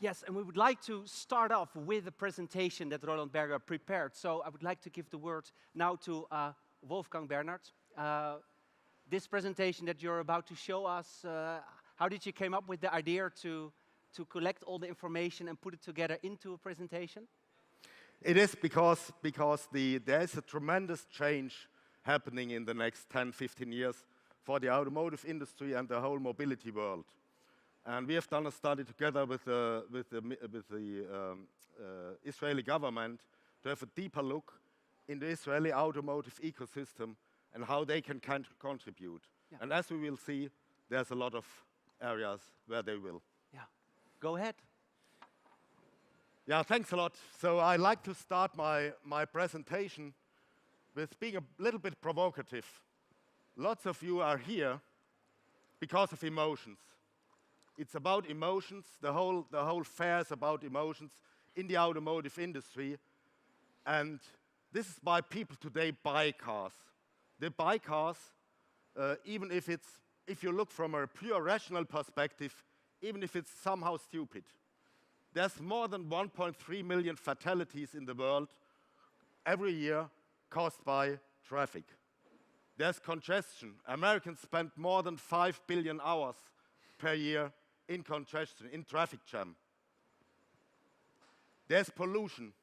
Yes, and we would like to start off with a presentation that Roland Berger prepared. So I would like to give the word now to Wolfgang Bernhart. This presentation that you're about to show us, how did you come up with the idea to collect all the information and put it together into a presentation? It is because there is a tremendous change happening in the next 10, 15 years for the automotive industry and the whole mobility world. And we have done a study together with the Israeli government to have a deeper look in the Israeli automotive ecosystem and how they can contribute. Yeah. And as we will see, there's a lot of areas where they will. Yeah, go ahead. Yeah, thanks a lot. So I like to start my presentation with being a little bit provocative. Lots of you are here because of emotions. It's about emotions. The whole fair is about emotions in the automotive industry. And this is why people today buy cars. They buy cars, even if you look from a pure rational perspective, even if it's somehow stupid. There's more than 1.3 million fatalities in the world every year caused by traffic. There's congestion. Americans spend more than 5 billion hours per year in congestion, in traffic jam. There's pollution.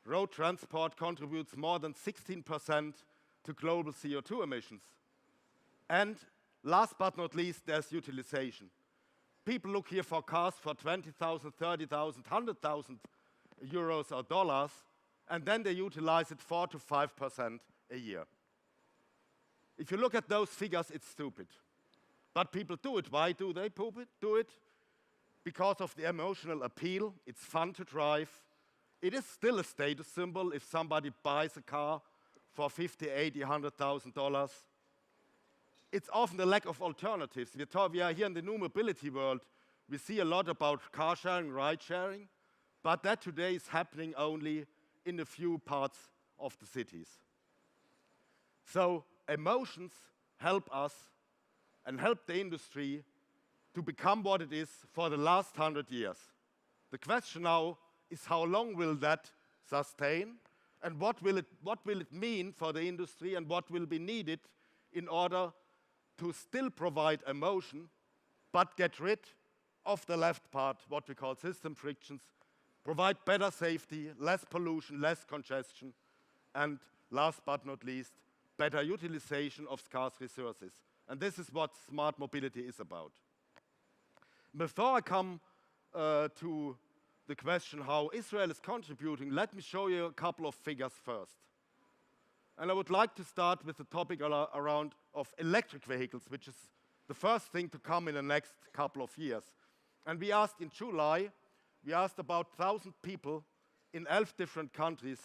Road transport contributes more than 16% to global CO2 emissions. And last but not least, there's utilization. People look here for cars for 20,000, 30,000, 100,000 euros or dollars, and then they utilize it 4 to 5% a year. If you look at those figures, it's stupid. But people do it. Why do they do it? Because of the emotional appeal. It's fun to drive. It is still a status symbol if somebody buys a car for $50,000, $80,000, $100,000. It's often the lack of alternatives. We are here in the new mobility world. We see a lot about car sharing, ride sharing, but that today is happening only in a few parts of the cities. So emotions help us and help the industry to become what it is for the last 100 years. The question now is how long will that sustain, and what will it mean for the industry, and what will be needed in order to still provide emotion, but get rid of the left part, what we call system frictions, provide better safety, less pollution, less congestion, and last but not least, better utilization of scarce resources. And this is what smart mobility is about. Before I come to the question how Israel is contributing, let me show you a couple of figures first. And I would like to start with the topic around of electric vehicles, which is the first thing to come in the next couple of years. And we asked in July, we asked about 1,000 people in 11 different countries,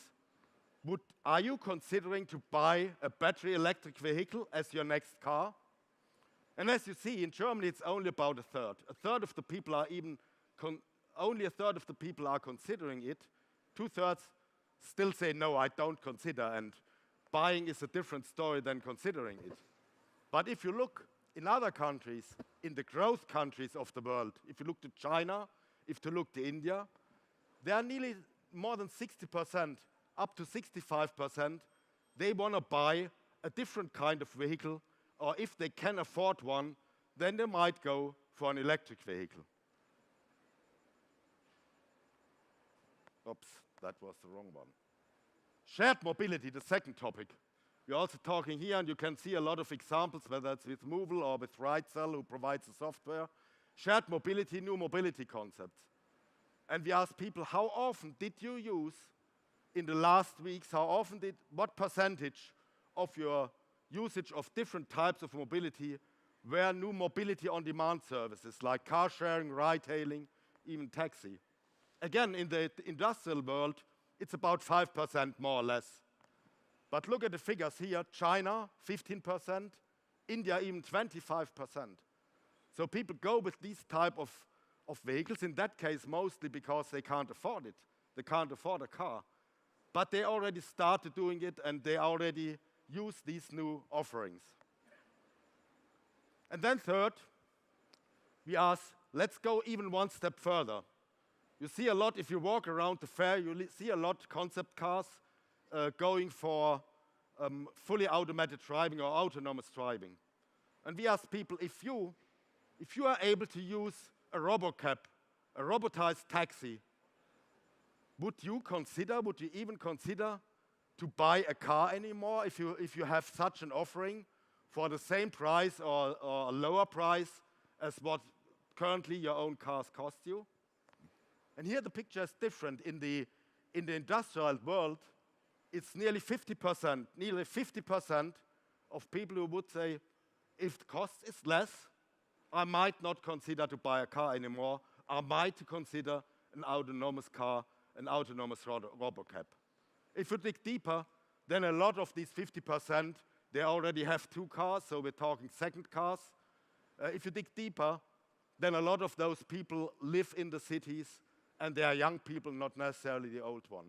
are you considering to buy a battery electric vehicle as your next car? And as you see, in Germany, it's only about a third. A third of the people are only a third of the people are considering it. 2/3 still say, no, I don't consider, and buying is a different story than considering it. But if you look in other countries, in the growth countries of the world, if you look to China, if you look to India, there are nearly more than 60%, up to 65%, they want to buy a different kind of vehicle, or if they can afford one, then they might go for an electric vehicle. Oops, that was the wrong one. Shared mobility, the second topic. We're also talking here, and you can see a lot of examples, whether it's with Movil or with RightCell, who provides the software. Shared mobility, new mobility concepts. And we asked people, how often did you use in the last weeks, what percentage of your usage of different types of mobility were new mobility on-demand services, like car sharing, ride-hailing, even taxi? Again, in the industrial world, it's about 5% more or less. But look at the figures here. China, 15%. India, even 25%. So people go with these type of vehicles, in that case mostly because they can't afford it. They can't afford a car. But they already started doing it, and they already use these new offerings. And then third, we asked, let's go even one step further. You see a lot, if you walk around the fair, you see a lot concept cars going for fully automated driving or autonomous driving. And we ask people, if you are able to use a robocab, a robotized taxi, would you even consider to buy a car anymore if you have such an offering for the same price or a lower price as what currently your own cars cost you? And here the picture is different. In the industrial world, it's nearly 50% of people who would say, if the cost is less, I might not consider to buy a car anymore. I might consider an autonomous car, an autonomous robocab. If you dig deeper, then a lot of these 50%, they already have 2 cars, so we're talking second cars. If you dig deeper, then a lot of those people live in the cities, and they are young people, not necessarily the old one.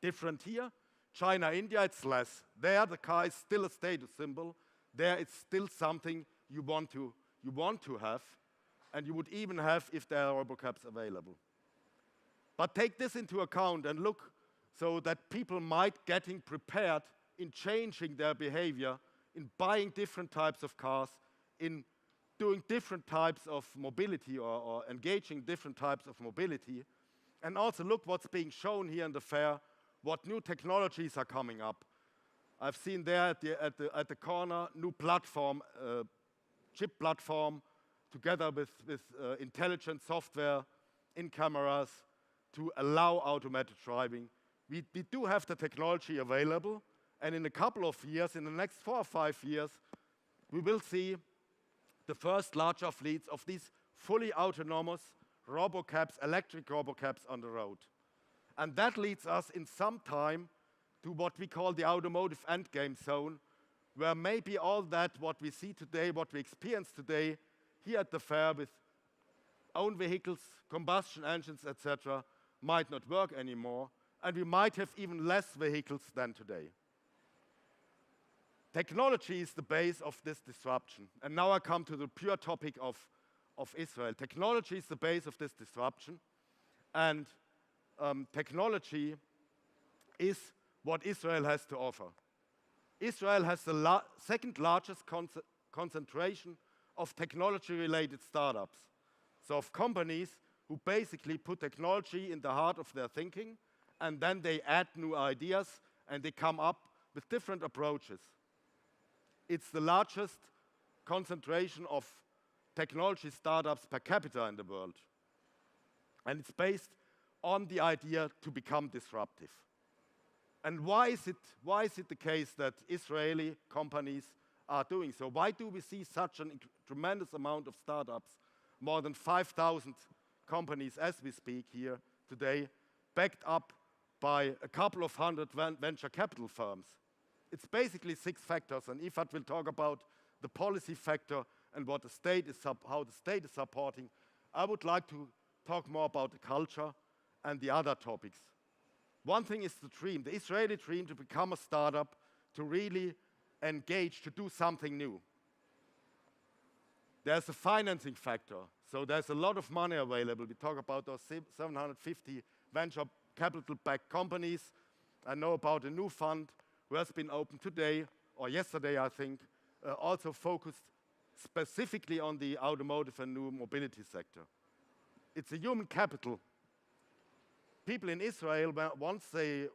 Different here, China, India, it's less. There, the car is still a status symbol. There, it's still something you want to have, and you would even have if there are robocabs available. But take this into account and look so that people might getting prepared in changing their behavior, in buying different types of cars, in doing different types of mobility or engaging different types of mobility. And also look what's being shown here in the fair, what new technologies are coming up. I've seen there at the corner, new platform, chip platform, together with intelligent software in cameras to allow automated driving. We do have the technology available, and in a couple of years, in the next 4 or 5 years, we will see the first larger fleets of these fully autonomous robocabs, electric robocabs on the road. And that leads us in some time to what we call the automotive endgame zone, where maybe all that what we see today, what we experience today here at the fair with own vehicles, combustion engines, etc., might not work anymore, and we might have even less vehicles than today. Technology is the base of this disruption. And now I come to the pure topic of Israel. Technology is the base of this disruption, and technology is what Israel has to offer. Israel has the second largest concentration of technology-related startups. So of companies who basically put technology in the heart of their thinking, and then they add new ideas, and they come up with different approaches. It's the largest concentration of technology startups per capita in the world. And it's based on the idea to become disruptive. And why is it the case that Israeli companies are doing so? Why do we see such a tremendous amount of startups, more than 5,000 companies as we speak here today, backed up by a couple of hundred venture capital firms? It's basically 6 factors, and Yifat will talk about the policy factor and what how the state is supporting. I would like to talk more about the culture and the other topics. One thing is the dream, the Israeli dream to become a startup, to really engage, to do something new. There's a financing factor, so there's a lot of money available. We talk about those 750 venture capital-backed companies. I know about a new fund who has been opened today, or yesterday, I think, also focused specifically on the automotive and new mobility sector. It's a human capital. People in Israel, once they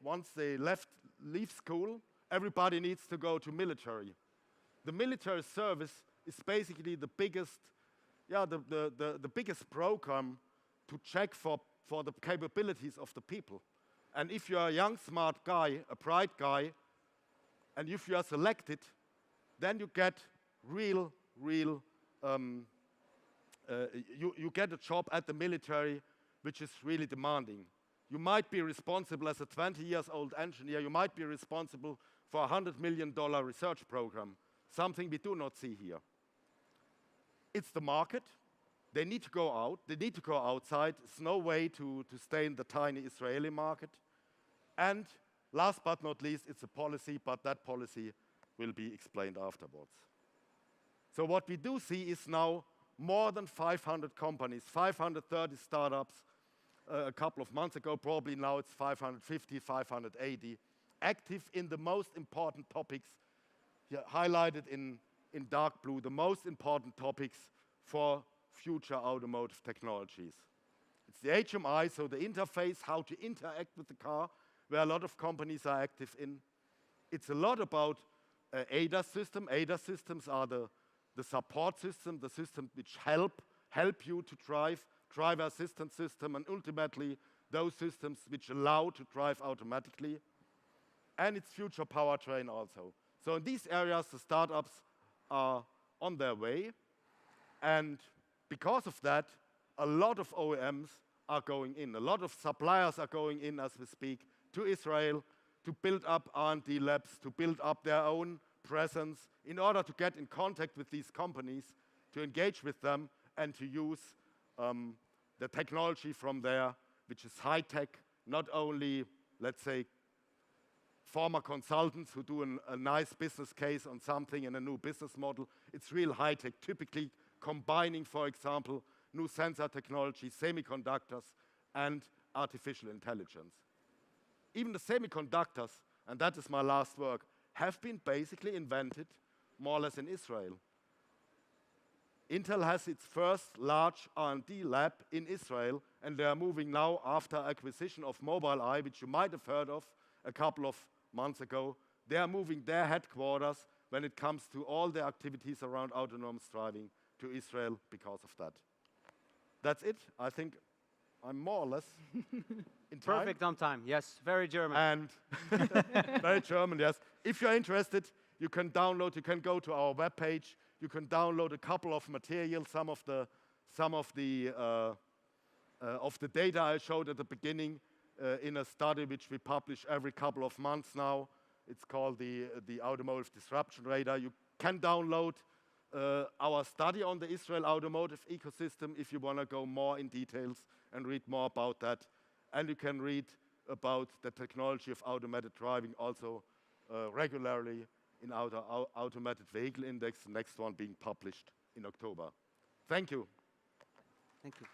leave school, everybody needs to go to military. The military service is basically the biggest program to check for the capabilities of the people. And if you're a young, smart guy, a bright guy, and if you are selected, then you get you get a job at the military, which is really demanding. You might be responsible as a 20-year-old engineer, you might be responsible for a $100 million research program, something we do not see here. It's the market. They need to go out. They need to go outside. There's no way to stay in the tiny Israeli market. And last but not least, it's a policy, but that policy will be explained afterwards. So what we do see is now more than 500 companies, 530 startups, a couple of months ago. Probably now it's 550, 580, active in the most important topics, here highlighted in dark blue, the most important topics for future automotive technologies. It's the HMI, so the interface, how to interact with the car, where a lot of companies are active in. It's a lot about ADAS system. ADAS systems are the support system, the system which help you to drive, driver assistance system, and ultimately those systems which allow to drive automatically. And it's future powertrain also. So in these areas, the startups are on their way. And because of that, a lot of OEMs are going in. A lot of suppliers are going in as we speak to Israel to build up R&D labs, to build up their own presence in order to get in contact with these companies, to engage with them, and to use the technology from there, which is high-tech, not only, let's say, former consultants who do a nice business case on something and a new business model. It's real high-tech, typically combining, for example, new sensor technology, semiconductors, and artificial intelligence. Even the semiconductors, and that is my last work, have been basically invented more or less in Israel. Intel has its first large R&D lab in Israel, and they are moving now after acquisition of Mobileye, which you might have heard of a couple of months ago. They are moving their headquarters when it comes to all the activities around autonomous driving to Israel because of that. That's it. I think I'm more or less in time. Perfect on time. Yes, very German. And very German, yes. If you're interested, you can download, you can go to our webpage, you can download a couple of materials, some of the data I showed at the beginning in a study which we publish every couple of months now. It's called the Automotive Disruption Radar. You can download our study on the Israel automotive ecosystem if you want to go more in details and read more about that. And you can read about the technology of automated driving also regularly in our Automated Vehicle Index, the next one being published in October. Thank you. Thank you.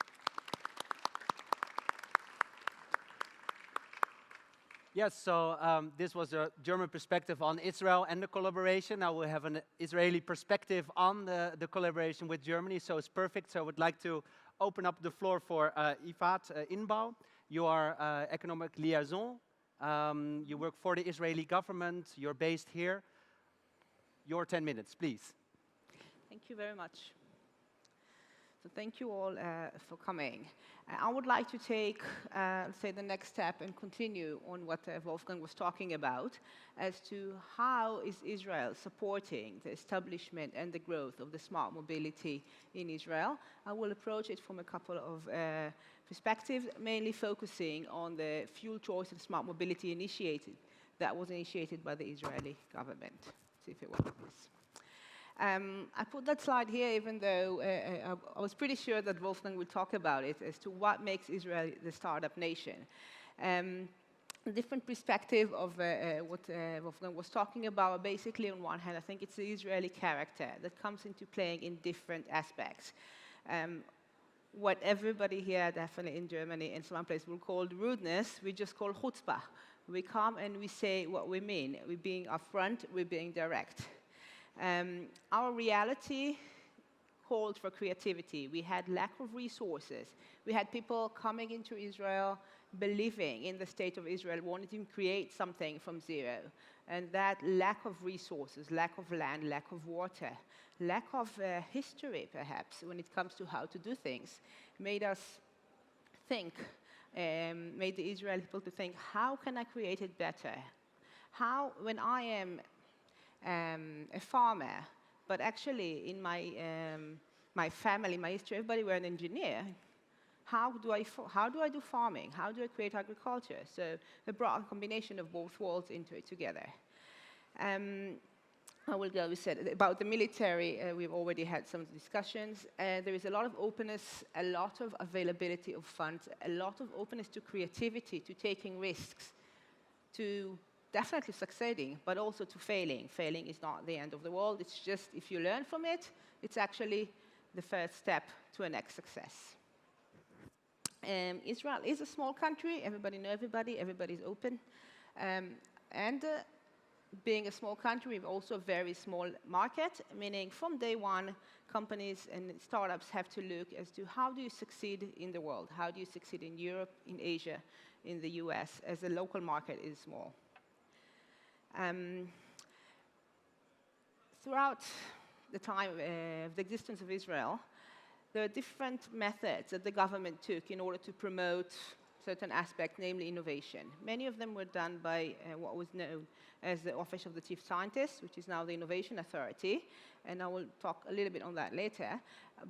Yes, so this was a German perspective on Israel and the collaboration. Now we have an Israeli perspective on the collaboration with Germany, so it's perfect. So I would like to open up the floor for Yifat, Inbar. You are economic liaison. You work for the Israeli government. You're based here. Your 10 minutes, please. Thank you very much. So thank you all for coming. I would like to take, say, the next step and continue on what Wolfgang was talking about as to how is Israel supporting the establishment and the growth of the smart mobility in Israel. I will approach it from a couple of perspectives, mainly focusing on the fuel choice and smart mobility initiative that was initiated by the Israeli government. Let's see if it works. I put that slide here even though I was pretty sure that Wolfgang would talk about it as to what makes Israel the startup nation. A different perspective of what Wolfgang was talking about. Basically, on one hand, I think it's the Israeli character that comes into playing in different aspects. What everybody here, definitely in Germany and some place, will call rudeness, we just call chutzpah. We come and we say what we mean. We're being upfront, we're being direct. Our reality called for creativity. We had lack of resources. We had people coming into Israel, believing in the state of Israel, wanting to create something from zero. And that lack of resources, lack of land, lack of water, lack of history, perhaps, when it comes to how to do things, made us think, made the Israeli people to think, how can I create it better? How, when I am a farmer, but actually in my family, my history, everybody were an engineer. How do I do farming? How do I create agriculture? So they brought a combination of both worlds into it together. I will go, we said, about the military, we've already had some discussions. There is a lot of openness, a lot of availability of funds, a lot of openness to creativity, to taking risks, to definitely succeeding, but also to failing. Failing is not the end of the world. It's just, if you learn from it, it's actually the first step to a next success. Israel is a small country. Everybody knows everybody. Everybody's open. And being a small country, we've also a very small market, meaning from day one, companies and startups have to look as to how do you succeed in the world? How do you succeed in Europe, in Asia, in the US, as the local market is small? Throughout the time of the existence of Israel, there are different methods that the government took in order to promote certain aspects, namely innovation. Many of them were done by what was known as the Office of the Chief Scientist, which is now the Innovation Authority, and I will talk a little bit on that later.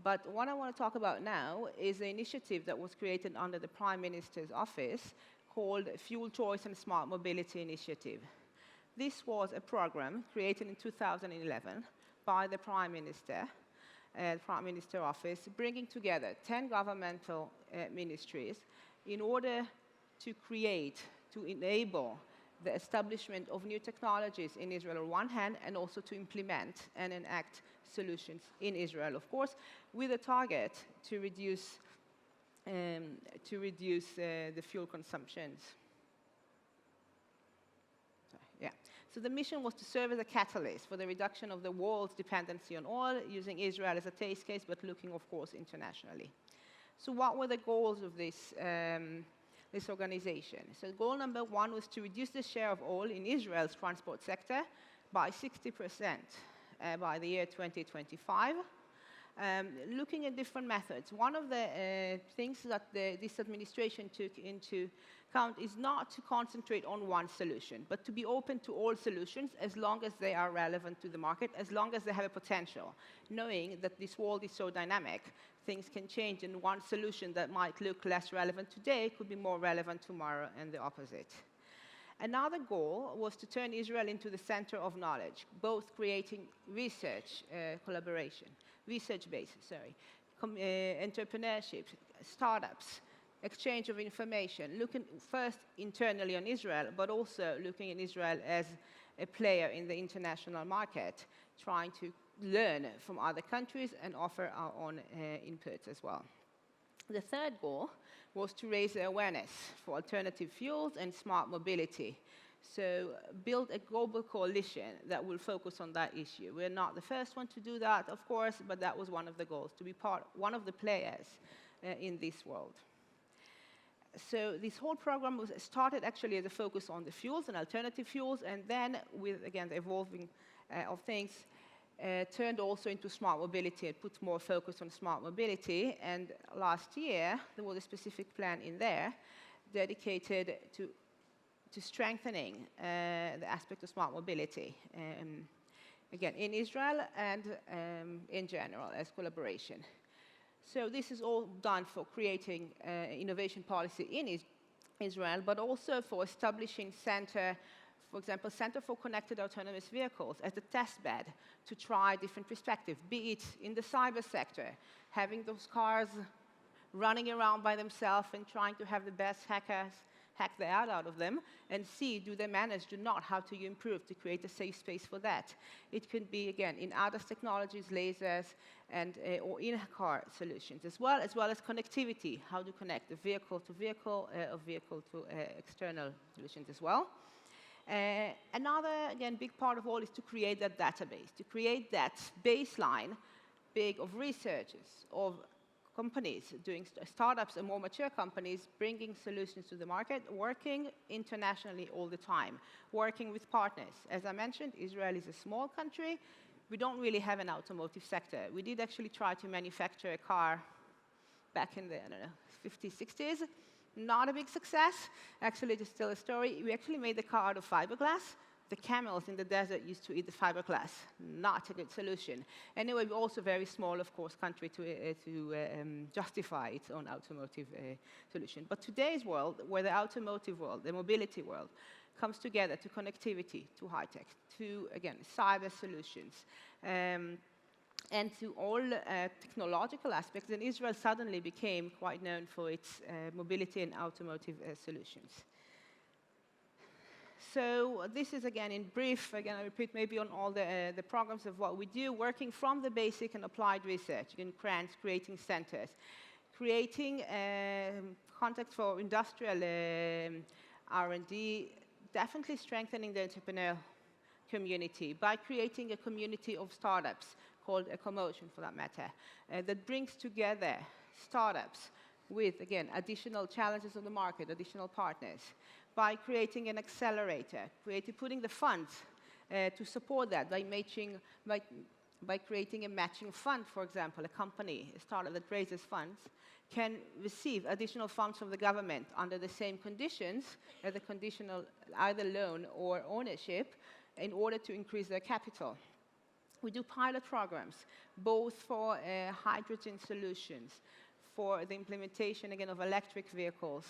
But what I want to talk about now is an initiative that was created under the Prime Minister's office called Fuel Choice and Smart Mobility Initiative. This was a program created in 2011 by the Prime Minister, Prime Minister Office, bringing together 10 governmental ministries in order to create, to enable the establishment of new technologies in Israel on one hand, and also to implement and enact solutions in Israel, of course, with a target to reduce the fuel consumptions. So the mission was to serve as a catalyst for the reduction of the world's dependency on oil, using Israel as a test case, but looking, of course, internationally. So what were the goals of this organization? So goal number one was to reduce the share of oil in Israel's transport sector by 60% by the year 2025. Looking at different methods. One of the things that this administration took into account is not to concentrate on one solution, but to be open to all solutions as long as they are relevant to the market, as long as they have a potential, knowing that this world is so dynamic. Things can change, and one solution that might look less relevant today could be more relevant tomorrow, and the opposite. Another goal was to turn Israel into the center of knowledge, both creating research collaboration, research-based, entrepreneurship, startups, exchange of information, looking first internally on Israel, but also looking at Israel as a player in the international market, trying to learn from other countries and offer our own inputs as well. The third goal was to raise awareness for alternative fuels and smart mobility. So build a global coalition that will focus on that issue. We're not the first one to do that, of course, but that was one of the goals, to be one of the players in this world. So this whole program was started actually as a focus on the fuels and alternative fuels, and then with, again, the evolving of things, turned also into smart mobility and put more focus on smart mobility. And last year, there was a specific plan in there dedicated to strengthening the aspect of smart mobility, again, in Israel and in general as collaboration. So this is all done for creating innovation policy in Israel, but also for establishing center, for example, Center for Connected Autonomous Vehicles as a test bed to try different perspectives, be it in the cyber sector, having those cars running around by themselves and trying to have the best hackers hack the out of them, and see, do they manage, do not, how to improve to create a safe space for that. It could be, again, in ADAS technologies, lasers, and or in-car solutions, as well as connectivity, how to connect the vehicle to vehicle, or vehicle to external solutions as well. Another, again, big part of all is to create that database, to create that baseline of researchers, of companies doing startups and more mature companies bringing solutions to the market, working internationally all the time, working with partners. As I mentioned, Israel is a small country. We don't really have an automotive sector. We did actually try to manufacture a car back in the, 50s, 60s. Not a big success. Actually, just tell a story. We actually made the car out of fiberglass. The camels in the desert used to eat the fiberglass. Not a good solution. Anyway, we're also a very small, of course, country to justify its own automotive solution. But today's world, where the automotive world, the mobility world, comes together to connectivity, to high-tech, to, again, cyber solutions, and to all technological aspects, then Israel suddenly became quite known for its mobility and automotive solutions. So this is, again, in brief, again, I repeat maybe on all the programs of what we do, working from the basic and applied research in grants, creating centers, creating context for industrial R&D, definitely strengthening the entrepreneurial community by creating a community of startups called Automotive, for that matter, that brings together startups with, again, additional challenges on the market, additional partners, by creating an accelerator, putting the funds to support that by creating a matching fund, for example. A company, a startup that raises funds, can receive additional funds from the government under the same conditions as a conditional either loan or ownership in order to increase their capital. We do pilot programs, both for hydrogen solutions, for the implementation, again, of electric vehicles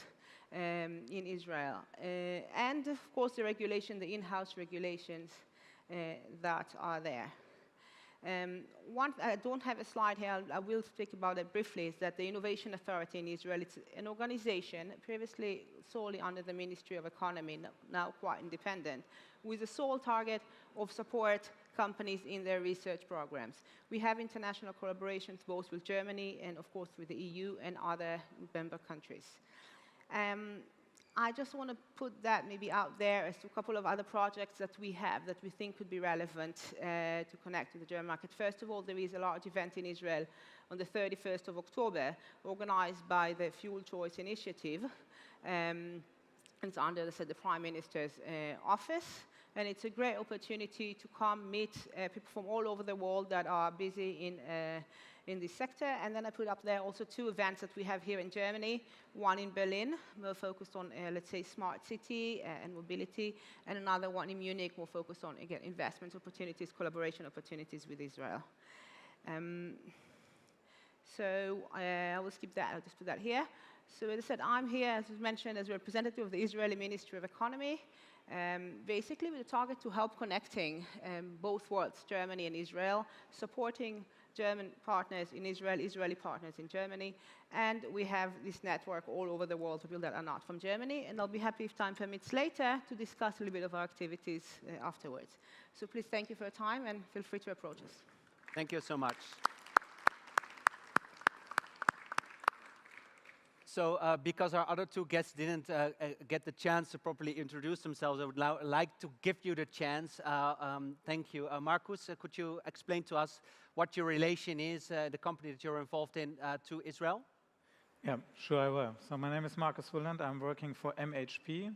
in Israel, and, of course, the regulation, the in-house regulations that are there. I don't have a slide here, I will speak about it briefly, is that the Innovation Authority in Israel, it's an organization previously solely under the Ministry of Economy, now quite independent, with the sole target of support companies in their research programs. We have international collaborations both with Germany and, of course, with the EU and other member countries. I just want to put that maybe out there as to a couple of other projects that we have that we think could be relevant to connect to the German market. First of all, there is a large event in Israel on the 31st of October, organized by the Fuel Choice Initiative. It's under the Prime Minister's office. And it's a great opportunity to come meet people from all over the world that are busy in this sector. And then I put up there also two events that we have here in Germany, one in Berlin, more focused on, let's say, smart city and mobility, and another one in Munich, more focused on, again, investment opportunities, collaboration opportunities with Israel. So I will skip that, I'll just put that here. So as I said, I'm here, as was mentioned, as a representative of the Israeli Ministry of Economy, basically with a target to help connecting both worlds, Germany and Israel, supporting German partners in Israel, Israeli partners in Germany, and we have this network all over the world of people that are not from Germany, and I'll be happy if time permits later to discuss a little bit of our activities afterwards. So please thank you for your time, and feel free to approach us. Thank you so much. So because our other two guests didn't get the chance to properly introduce themselves, I would like to give you the chance. Thank you. Marcus, could you explain to us what your relation is, the company that you're involved in, to Israel? Yeah, sure I will. So my name is Marcus Willand. I'm working for MHP.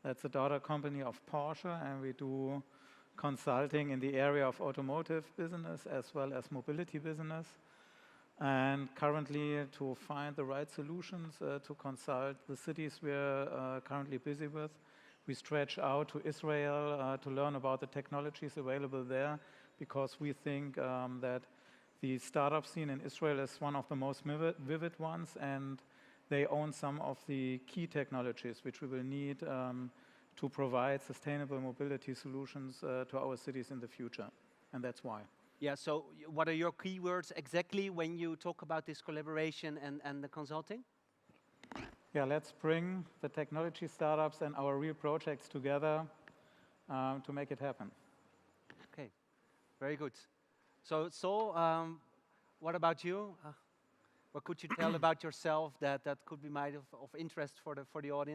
That's a daughter company of Porsche, and we do consulting in the area of automotive business as well as mobility business. And currently, to find the right solutions to consult the cities we're currently busy with, we stretch out to Israel to learn about the technologies available there, because we think that the startup scene in Israel is one of the most vivid ones, and they own some of the key technologies which we will need to provide sustainable mobility solutions to our cities in the future, and that's why. Yeah, so what are your keywords exactly when you talk about this collaboration and the consulting? Yeah, let's bring the technology startups and our real projects together to make it happen. Okay, very good. So Saul, what about you? What could you tell about yourself that could be might of interest for the audience?